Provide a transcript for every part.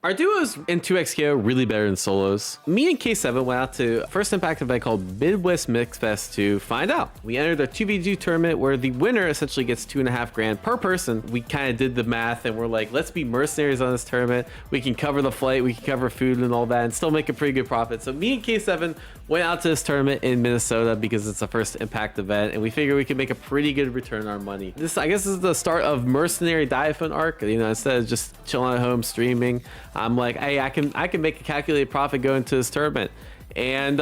Are duos in 2xKO really better than solos? Me and K7 went out to a first impact event called Midwest Mixfest to find out. We entered a 2v2 tournament where the winner essentially gets 2.5 grand per person. We kind of did the math and we're like, let's be mercenaries on this tournament. We can cover the flight, we can cover food and all that and still make a pretty good profit. So me and K7 went out to this tournament in Minnesota because it's a first impact event and we figured we could make a pretty good return on our money. This, I guess, is the start of mercenary Diaphone arc. You know, instead of just chilling at home streaming, I'm like, hey, I can make a calculated profit going to this tournament. And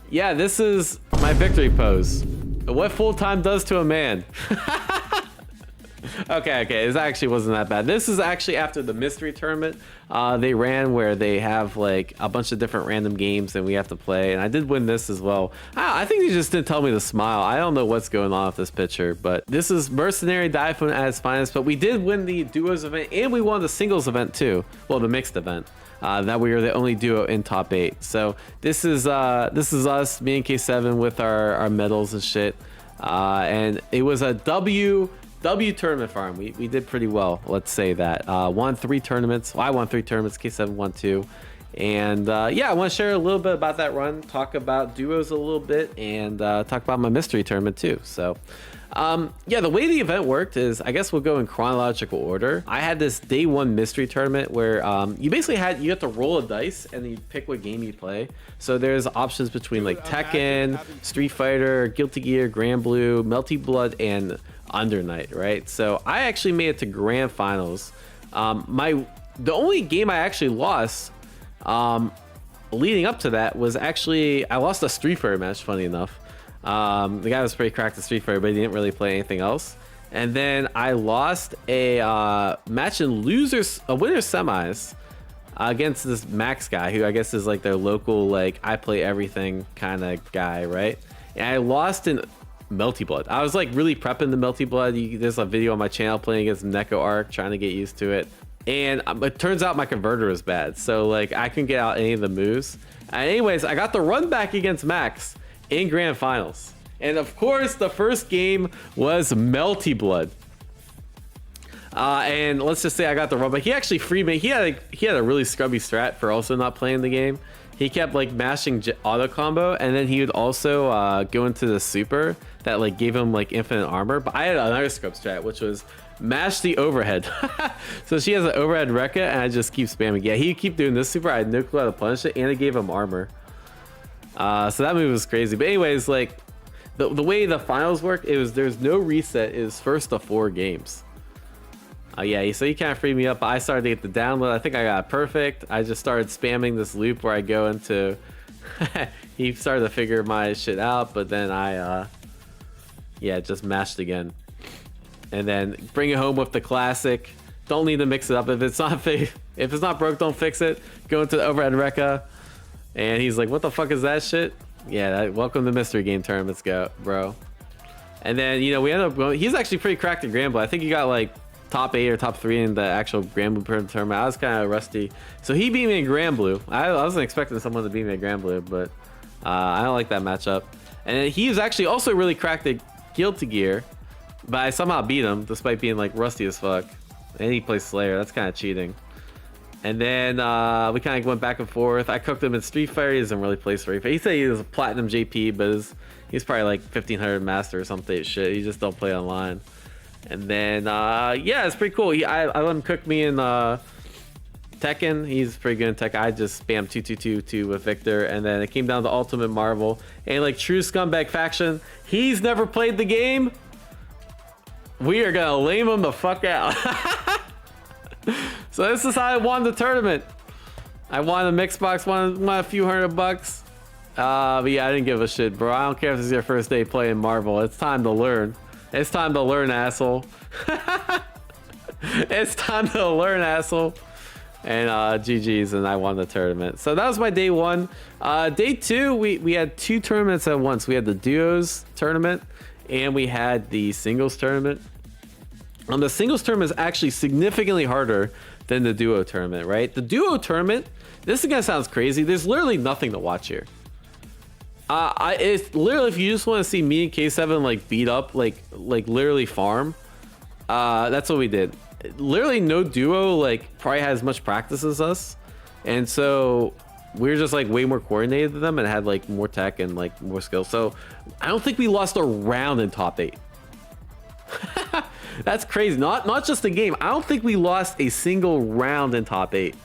yeah, this is my victory pose. What full time does to a man. Okay, it actually wasn't that bad. This is actually after the mystery tournament they ran, where they have like a bunch of different random games and we have to play, and I did win this as well. I think they just didn't tell me to smile. I don't know what's going on with this picture, but this is mercenary Diaphone at its finest. But we did win the duos event and we won the singles event too, well, the mixed event. That we were the only duo in top 8. So this is us, me and K7 with our medals and shit, and it was a W tournament farm. We did pretty well, let's say that. Won 3 tournaments. Well, I won 3 tournaments, K7 won 2. And yeah, I want to share a little bit about that run, talk about duos a little bit, and talk about my mystery tournament too. So yeah, the way the event worked is, I guess we'll go in chronological order. I had this day 1 mystery tournament where you basically you have to roll a dice and then you pick what game you play. So there's options between like Tekken, Street Fighter, Guilty Gear, Grand Blue, Melty Blood, and Under Night, right? So I actually made it to grand finals. The only game I actually lost leading up to that was actually, I lost a Street Fighter match, funny enough. The guy was pretty cracked at Street Fighter, but he didn't really play anything else. And then I lost a match in winners semis against this Max guy, who I guess is like their local, like, I play everything kind of guy, right? And I lost in Melty Blood. I was like really prepping the Melty Blood. There's a video on my channel playing against Neko Arc, trying to get used to it. And it turns out my converter is bad, so like I couldn't get out any of the moves. And anyways, I got the run back against Max in grand finals, and of course the first game was Melty Blood. And let's just say I got the run back. He actually freed me. He had a really scrubby strat for also not playing the game. He kept like mashing auto combo, and then he would also go into the super that like gave him like infinite armor. But I had another scrub strat, which was mash the overhead. So she has an overhead Rekka, and I just keep spamming. Yeah, he keep doing this super. I had no clue how to punish it, and it gave him armor. So that move was crazy. But anyways, like the way the finals work, there's no reset. It was first to 4 games. Yeah, so he kind of freed me up. I started to get the download. I think I got it perfect. I just started spamming this loop where I go into he started to figure my shit out, but then I yeah, just mashed again. And then bring it home with the classic. Don't need to mix it up. If it's not broke, don't fix it. Go into the overhead Rekka. And he's like, what the fuck is that shit? Yeah, welcome to mystery game tournaments, go, bro. And then, you know, we ended up going, he's actually pretty cracked at Grand Blue. I think he got like top 8 or top 3 in the actual Grand Blue tournament. I was kind of rusty. So he beat me in Grand Blue. I wasn't expecting someone to beat me in Grand Blue, but I don't like that matchup. And then he was actually also really cracked at Guilty Gear, but I somehow beat him despite being like rusty as fuck. And he plays Slayer. That's kind of cheating. And then we kind of went back and forth. I cooked him in Street Fighter. He doesn't really play Street Fighter. He said he was a platinum JP, but he's probably like 1500 master or something shit. He just don't play online. And then yeah, it's pretty cool. I let him cook me in Tekken. He's pretty good in Tekken. I just spammed 2-2-2-2 with Victor, and then it came down to Ultimate Marvel. And like true scumbag faction, he's never played the game. We are gonna lame him the fuck out. So this is how I won the tournament. I won a mixed box, won a few $100. But yeah, I didn't give a shit, bro. I don't care if this is your first day playing Marvel. It's time to learn. It's time to learn, asshole. It's time to learn, asshole. And GG's, and I won the tournament. So that was my day 1. Day 2, we had 2 tournaments at once. We had the duos tournament, and we had the singles tournament. The singles tournament is actually significantly harder than the duo tournament, right? The duo tournament, this is gonna sound crazy. There's literally nothing to watch here. It's literally, if you just want to see me and K7 like beat up, like literally farm, that's what we did. literally no duo like probably has as much practice as us, and so we were just like way more coordinated than them and had like more tech and like more skills. So I don't think we lost a round in top 8. That's crazy. Not just the game. I don't think we lost a single round in top 8.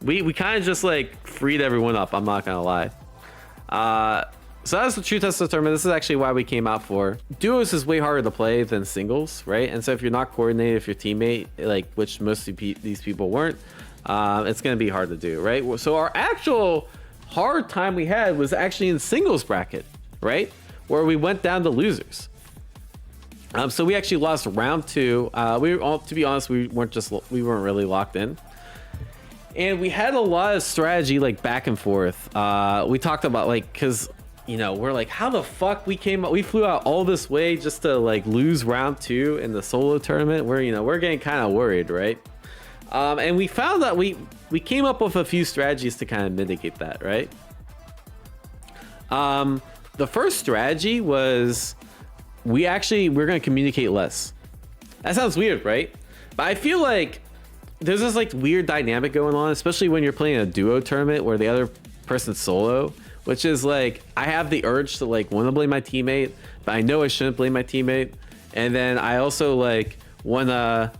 We kind of just like freed everyone up. I'm not gonna lie. So that's the true test of the tournament. This is actually why we came out for. Duos is way harder to play than singles, right? And so if you're not coordinated, if your teammate, like which most of these people weren't, it's gonna be hard to do, right? So our actual hard time we had was actually in singles bracket, right? Where we went down to losers. So we actually lost round 2. We were all, to be honest, we weren't really locked in. And we had a lot of strategy like back and forth. We talked about like, cause you know, we're like, how the fuck we flew out all this way just to like lose round 2 in the solo tournament. We're getting kind of worried, right? And we found that we came up with a few strategies to kind of mitigate that, right? The first strategy was we're going to communicate less. That sounds weird, right? But I feel like there's this like weird dynamic going on, especially when you're playing a duo tournament where the other person's solo, which is like, I have the urge to like want to blame my teammate, but I know I shouldn't blame my teammate. And then I also like want to,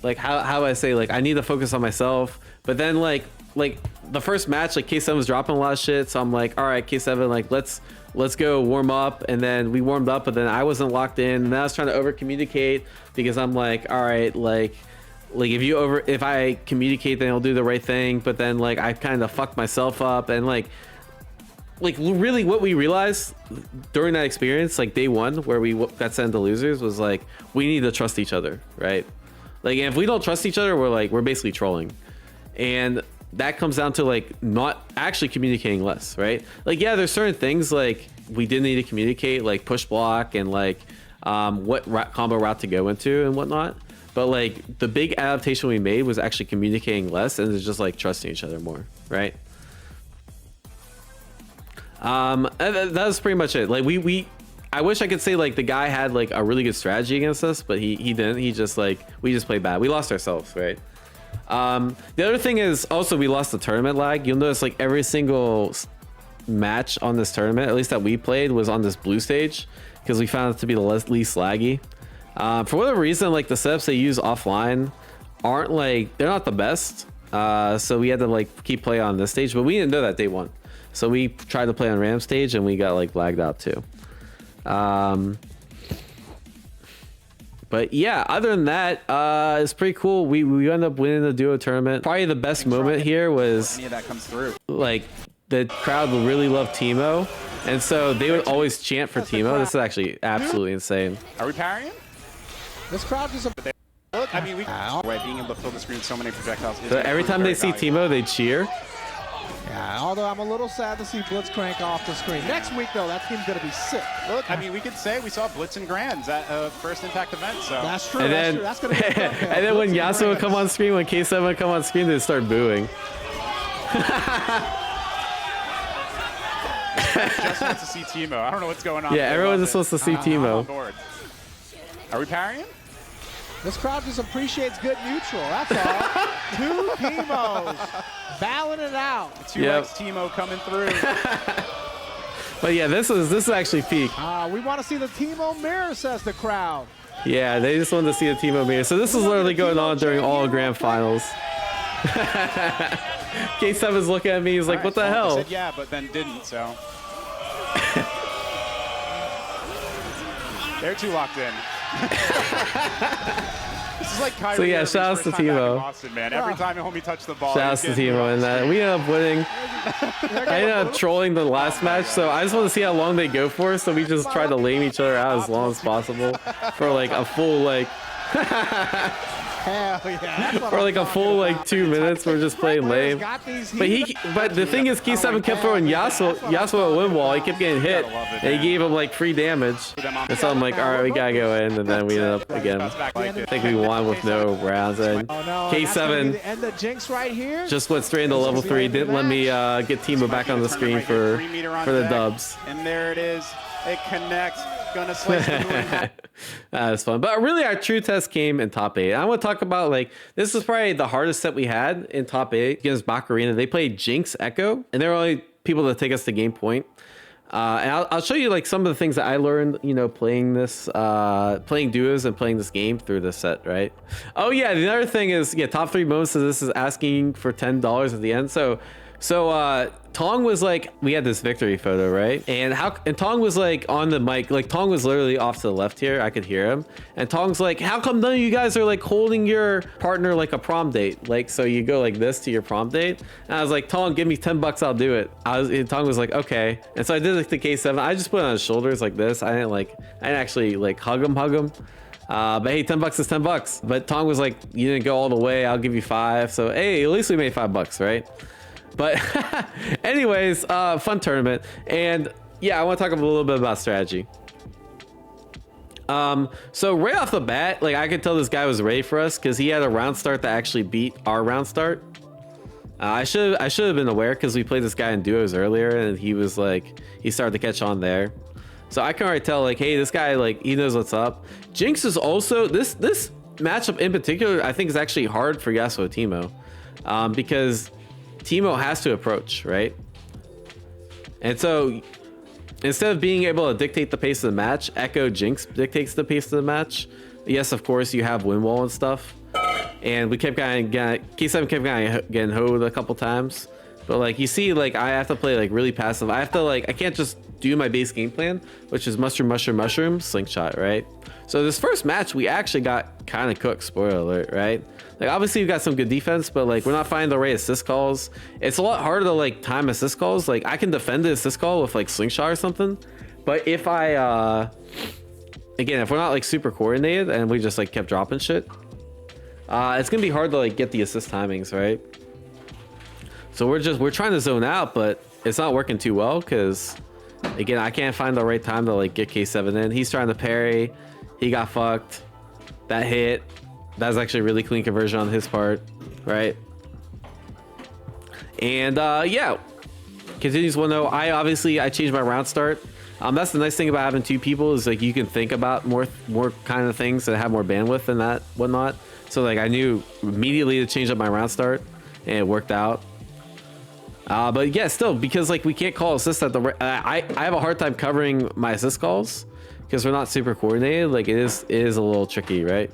like, how do I say, like, I need to focus on myself. But then like the first match, like K7 was dropping a lot of shit. So I'm like, all right, K7, like, let's go warm up. And then we warmed up, but then I wasn't locked in. And then I was trying to over communicate because I'm like, all right, like if I communicate, then I'll do the right thing. But then like I kind of fucked myself up. And like really what we realized during that experience, like day 1 where we got sent to losers, was like, we need to trust each other, right? Like if we don't trust each other, we're basically trolling. And that comes down to like not actually communicating less, right? Like, yeah, there's certain things like we did need to communicate, like push block and like what combo route to go into and whatnot. But like the big adaptation we made was actually communicating less and it's just like trusting each other more, right? And that was pretty much it. Like I wish I could say like the guy had like a really good strategy against us, but he didn't. He just like, we just played bad. We lost ourselves, right? The other thing is also we lost the tournament lag. You'll notice like every single match on this tournament, at least that we played, was on this blue stage because we found it to be the least laggy. For whatever reason, like the setups they use offline aren't like, they're not the best. So we had to like keep playing on this stage, but we didn't know that day 1. So we tried to play on Ram stage and we got like lagged out too. But yeah, other than that, it's pretty cool. We ended up winning the duo tournament. Probably the best moment here was any of that comes through. Like the crowd really loved Teemo, and so they would always chant for Teemo. This is actually absolutely insane. Are we parrying? This crowd is a look. I mean, being able to fill the screen with so many projectiles. So every time they see Teemo, they cheer. Yeah, although I'm a little sad to see Blitz crank off the screen. Next week, though, that team's going to be sick. Look, I mean, we could say we saw Blitz and Grands at first Impact event, so. That's true, and that's then, true. That's going to be and then when Yasuo would come on screen, when K7 would come on screen, they'd start booing. Just wants to see Teemo. I don't know what's going on. Yeah, everyone just wants to see Teemo. Are we parrying? This crowd just appreciates good neutral, that's all. 2 Teemos, battling it out. 2x Teemo coming through. But yeah, this is actually peak. We want to see the Teemo mirror, says the crowd. Yeah, they just wanted to see the Teemo mirror. So this is literally going on during all grand finals. K7 is looking at me, he's like, what the hell? He said yeah, but then didn't, so. They're too locked in. This is like Kyrie. So yeah, shout out to Teemo. Boston, man. Every time homie touched the ball. Shout out to Teemo, and we ended up winning. I ended up trolling the last match, so I just want to see how long they go for. So we just tried to lame each other out as long as possible for like a full like. Hell yeah. For like a full like 2 minutes, we're just playing lame. But the thing is, K7 kept throwing Yasuo at win wall. He kept getting hit, and he gave him like free damage. And so I'm like, all right, we gotta go in, and then we ended up again. I think we won with no rounds. And K7 just went straight into level 3. Didn't let me get Teemo back on the screen for the dubs. And there it is. It connects. gonna slice the moon. That's fun. But really, our true test came in top 8. I want to talk about, like, this is probably the hardest set we had in top 8 against Baccarina. They played Jinx Echo, and they were only people to take us to game point. And I'll show you like some of the things that I learned, you know, playing this, playing duos and playing this game through this set, right? Oh yeah, the other thing is, yeah, top 3 moments. So this is asking for $10 at the end. So Tong was like, we had this victory photo, right? And Tong was like on the mic, like Tong was literally off to the left here. I could hear him. And Tong's like, how come none of you guys are like holding your partner like a prom date? Like, so you go like this to your prom date. And I was like, Tong, give me $10, I'll do it. And Tong was like, okay. And so I did like the K7. I just put it on his shoulders like this. I didn't actually like hug him. But hey, $10 is $10. But Tong was like, you didn't go all the way, I'll give you 5. So hey, at least we made $5, right? But anyways, fun tournament. And yeah, I want to talk a little bit about strategy. So right off the bat, like I could tell this guy was ready for us because he had a round start that actually beat our round start. I should have been aware because we played this guy in duos earlier and he was like, he started to catch on there. So I can already tell like, hey, this guy, like he knows what's up. Jinx is also, this matchup in particular, I think is actually hard for Yasuo Teemo, because Teemo has to approach, right? And so instead of being able to dictate the pace of the match, Echo Jinx dictates the pace of the match. Yes, of course, you have win wall and stuff. And we kept K7 kept getting hoed a couple times. But like you see, like I have to play like really passive. I have to like, I can't just do my base game plan, which is mushroom, slingshot, right? So this first match, we actually got kind of cooked, spoiler alert, right? Like obviously we got some good defense, but like we're not finding the right assist calls. It's a lot harder to like time assist calls. Like I can defend the assist call with like slingshot or something. But if I, again, if we're not like super coordinated and we just like kept dropping shit, it's gonna be hard to like get the assist timings, right? So we're trying to zone out, but it's not working too well because again, I can't find the right time to like get K7 in. He's trying to parry. He got fucked. That hit. That was actually a really clean conversion on his part, right? And yeah, continues 1-0. I changed my round start. That's the nice thing about having 2 people is like you can think about more kind of things that have more bandwidth and that whatnot. So like I knew immediately to change up my round start, and it worked out. But yeah, still, because like we can't call assists at the I have a hard time covering my assist calls because we're not super coordinated. Like it is a little tricky, right?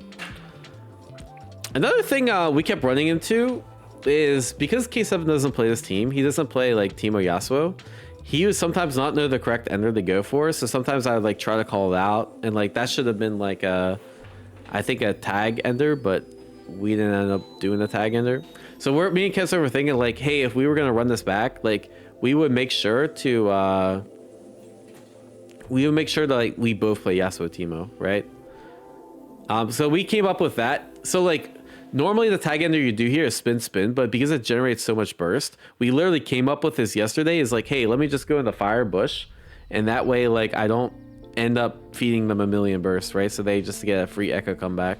Another thing we kept running into is because K7 doesn't play this team, he doesn't play like Teemo Yasuo. He would sometimes not know the correct ender to go for, so sometimes I would like try to call it out, and like that should have been like I think a tag ender, but we didn't end up doing the tag ender. So me and Kessler were thinking like, hey, if we were gonna run this back, like we would make sure to like we both play Yasuo Teemo, right? So we came up with that. So like normally the tag ender you do here is spin, but because it generates so much burst, we literally came up with this yesterday is like, hey, let me just go in the fire bush, and that way like I don't end up feeding them a million bursts, right? So they just get a free echo comeback.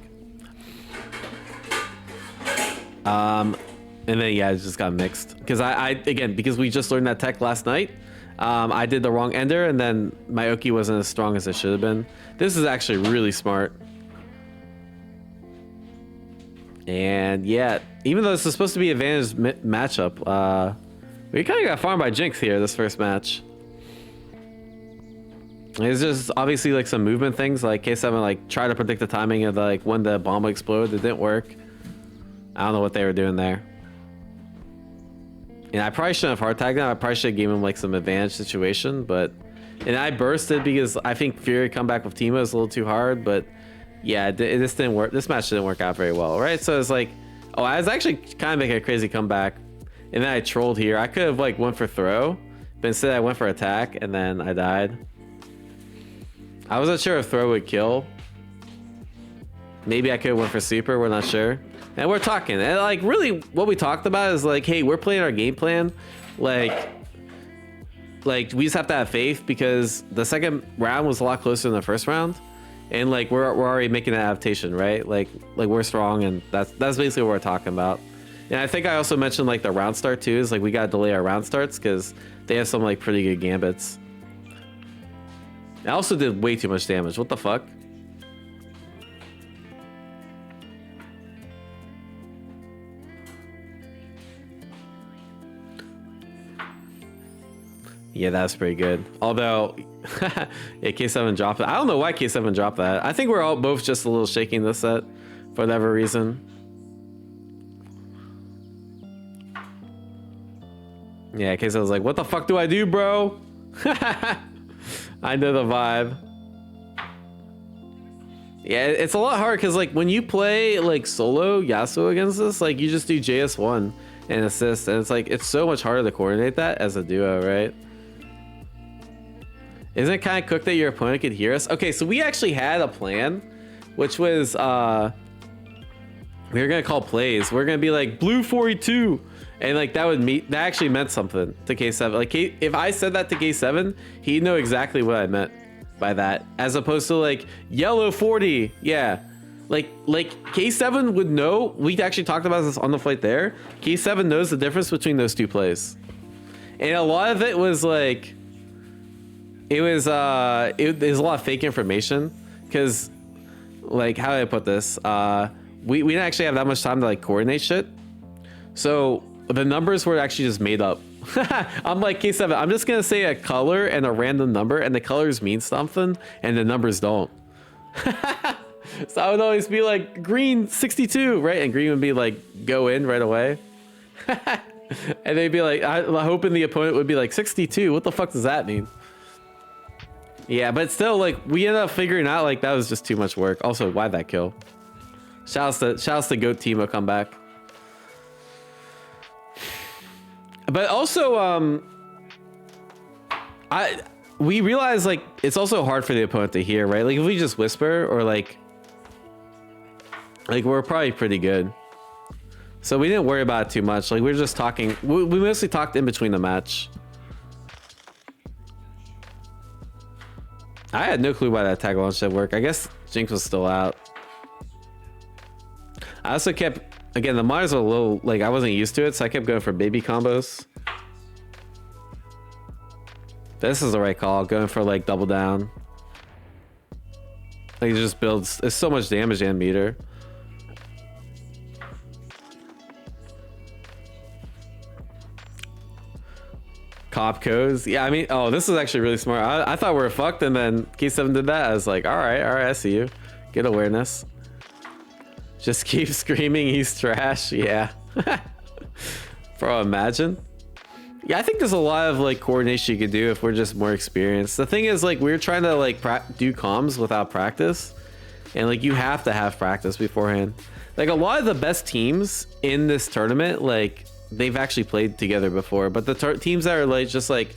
And then yeah, it just got mixed because I again, because we just learned that tech last night, I did the wrong ender and then my Oki wasn't as strong as it should have been. This is actually really smart. And yeah, even though this is supposed to be advantage matchup, we kind of got farmed by Jinx here this first match. It's just obviously like some movement things, like K7 like try to predict the timing of like when the bomb would explode. It didn't work. I don't know what they were doing there. And I probably shouldn't have hard tagged him. I probably should have given him like some advantage situation, and I bursted because I think Fury comeback with Teemo is a little too hard, but yeah, this didn't work. This match didn't work out very well, right? So it's like, oh, I was actually kind of making a crazy comeback, and then I trolled here. I could have like went for throw, but instead I went for attack, and then I died. I wasn't sure if throw would kill. Maybe I could have went for super. We're not sure. And we're talking, and like really what we talked about is like, hey, we're playing our game plan. Like we just have to have faith because the second round was a lot closer than the first round. And like we're already making an adaptation, right? Like we're strong, and that's basically what we're talking about. And I think I also mentioned like the round start too, is like we gotta delay our round starts because they have some like pretty good gambits. I also did way too much damage. What the fuck? Yeah, that's pretty good. Although, yeah, K7 dropped it. I don't know why K7 dropped that. I think we're all both just a little shaking this set for whatever reason. Yeah, K7 was like, what the fuck do I do, bro? I know the vibe. Yeah, it's a lot hard because like when you play like solo Yasuo against this, like you just do JS1 and assist, and it's like it's so much harder to coordinate that as a duo, right? Isn't it kind of cooked that your opponent could hear us? Okay, so we actually had a plan, which was we were gonna call plays. We're gonna be like blue 42, and like that actually meant something to K7. Like if I said that to K7, he'd know exactly what I meant by that, as opposed to like yellow 40. Yeah, like K7 would know. We actually talked about this on the flight there. K7 knows the difference between those two plays, and a lot of it was like. It was there's a lot of fake information because, like, how do I put this? We didn't actually have that much time to like coordinate shit, so the numbers were actually just made up. I'm like, K7, I'm just gonna say a color and a random number, and the colors mean something and the numbers don't. So I would always be like green 62, right? And green would be like go in right away. And they'd be like, I'm hoping the opponent would be like 62. What the fuck does that mean? Yeah, but still, like, we ended up figuring out, like, that was just too much work. Also, why'd that kill? Shouts to Goat Teemo comeback. But also, we realized, like, it's also hard for the opponent to hear, right? Like, if we just whisper, or, like, we're probably pretty good. So we didn't worry about it too much. Like, we were just talking. We mostly talked in between the match. I had no clue why that tag launch didn't work. I guess Jinx was still out. I also kept, again, the monitors were a little, like, I wasn't used to it, so I kept going for baby combos. This is the right call, going for, like, double down. Like, it just builds, it's so much damage and meter. Cop codes. Yeah, I mean, oh, this is actually really smart. I thought we were fucked, and then K7 did that. I was like, all right, I see you. Get awareness. Just keep screaming he's trash. Yeah. Bro, imagine. Yeah, I think there's a lot of like coordination you could do if we're just more experienced. The thing is, like, we're trying to like do comms without practice, and like you have to have practice beforehand. Like a lot of the best teams in this tournament, like, they've actually played together before, but the teams that are like just like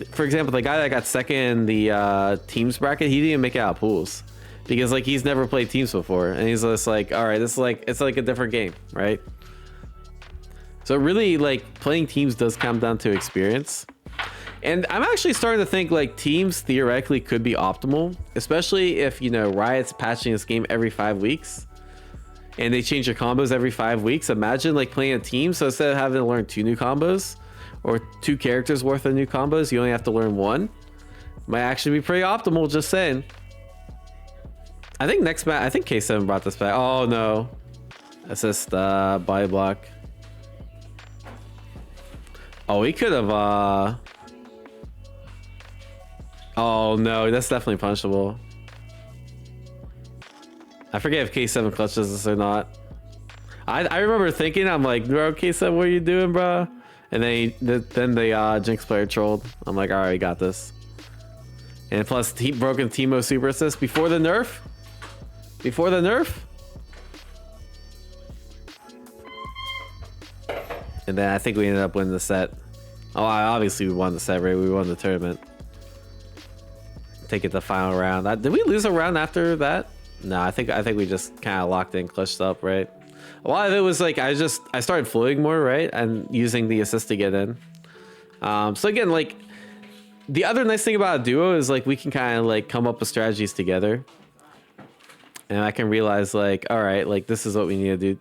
for example, the guy that got second in the teams bracket, he didn't make it out of pools because like he's never played teams before, and he's just like, all right, this is like, it's like a different game, right? So really, like, playing teams does come down to experience, and I'm actually starting to think like teams theoretically could be optimal, especially if, you know, Riot's patching this game every 5 weeks. And they change your combos every 5 weeks. Imagine like playing a team. So instead of having to learn 2 new combos or 2 characters worth of new combos, you only have to learn 1. Might actually be pretty optimal, just saying. I think next match, I think K7 brought this back. Oh no. Assist body block. Oh, he could have oh no, that's definitely punishable. I forget if K7 clutches this or not. I remember thinking, I'm like, bro, K7, what are you doing, bro? And then the Jinx player trolled. I'm like, all right, we got this. And plus, broken Teemo super assist before the nerf. Before the nerf. And then I think we ended up winning the set. Oh, obviously we won the set, right? We won the tournament. Take it to the final round. Did we lose a round after that? No, I think we just kind of locked in, clutched up, right? A lot of it was like I started floating more, right, and using the assist to get in. So again, like, the other nice thing about a duo is like we can kind of like come up with strategies together, and I can realize like, all right, like this is what we need to do.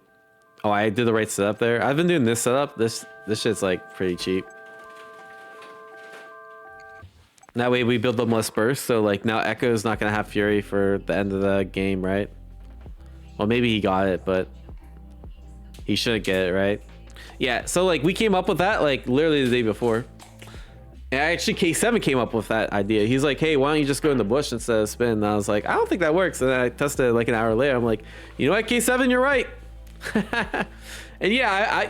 Oh, I did the right setup there. I've been doing this setup. This shit's like pretty cheap. That way we build them less burst. So like now Echo's not gonna have Fury for the end of the game, right? Well, maybe he got it, but he shouldn't get it, right? Yeah. So like we came up with that like literally the day before. And actually K7 came up with that idea. He's like, hey, why don't you just go in the bush instead of spin? And I was like, I don't think that works. And then I tested it like an hour later. I'm like, you know what, K7, you're right. And yeah,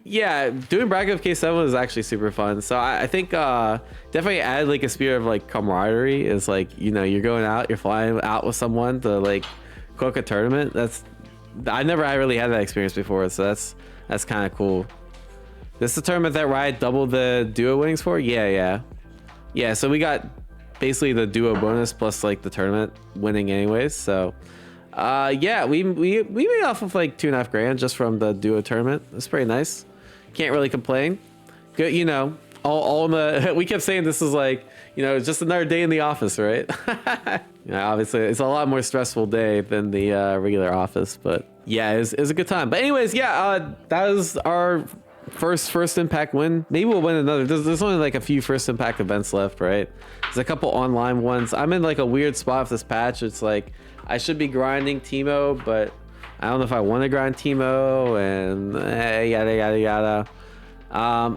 yeah, doing bracket with K7 was actually super fun. So I think definitely add like a spirit of like camaraderie. Is like, you know, you're going out, you're flying out with someone to like cook a tournament. I really had that experience before, so that's kind of cool. This is the tournament that Riot doubled the duo winnings for? Yeah. So we got basically the duo bonus plus like the tournament winning anyways. So yeah, we made off of like 2.5 grand just from the duo tournament. It's pretty nice. Can't really complain. Good, you know, all in the we kept saying this is like, you know, just another day in the office, right? Yeah, obviously it's a lot more stressful day than the regular office, but yeah, it was a good time. But anyways, yeah, that was our first impact win. Maybe we'll win another. There's only like a few first impact events left, right? There's a couple online ones. I'm in like a weird spot with this patch. It's like I should be grinding Teemo, but I don't know if I want to grind Teemo, and yada.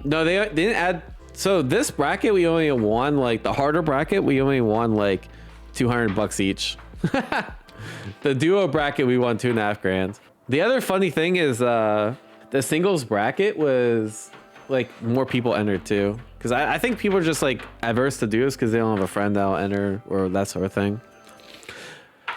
No, they didn't add. So this bracket we only won like the harder bracket. We only won like $200 each. The duo bracket we won 2.5 grand. The other funny thing is the singles bracket was like more people entered too, because I think people are just like averse to duos because they don't have a friend that'll enter or that sort of thing.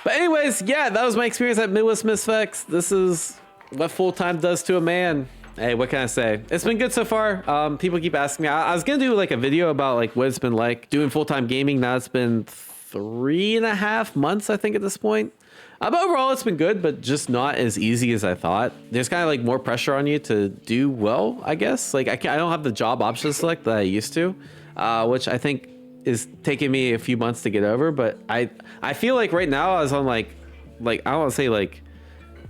But anyways, yeah, that was my experience at Midwest Mixfest. This is what full time does to a man. Hey, what can I say? It's been good so far. People keep asking me. I was gonna do like a video about like what it's been like doing full-time gaming. Now it's been 3.5 months, I think, at this point. But overall, it's been good, but just not as easy as I thought. There's kind of like more pressure on you to do well, I guess. Like I don't have the job option select that I used to, which I think is taking me a few months to get over. But I feel like right now I was on like I don't want to say like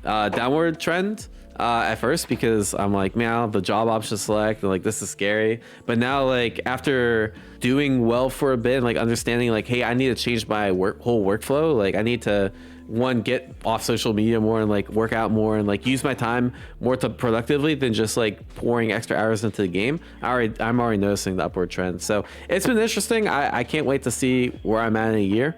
downward trend at first, because I'm like, man, I don't have the job option select, and like this is scary. But now, like after doing well for a bit and like understanding like, hey, I need to change my whole workflow. Like I need to get off social media more and like work out more and like use my time more to productively than just like pouring extra hours into the game. I'm already noticing the upward trend. So it's been interesting. I can't wait to see where I'm at in a year,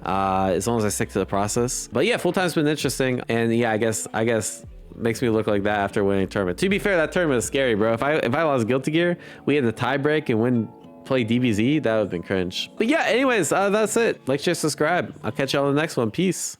as long as I stick to the process. But yeah, full time's been interesting, and yeah, I guess makes me look like that after winning a tournament. To be fair, that tournament was scary, bro. If I lost Guilty Gear, we had the tie break and play DBZ, that would have been cringe. But yeah, anyways, that's it. Like, share, subscribe. I'll catch y'all in the next one. Peace.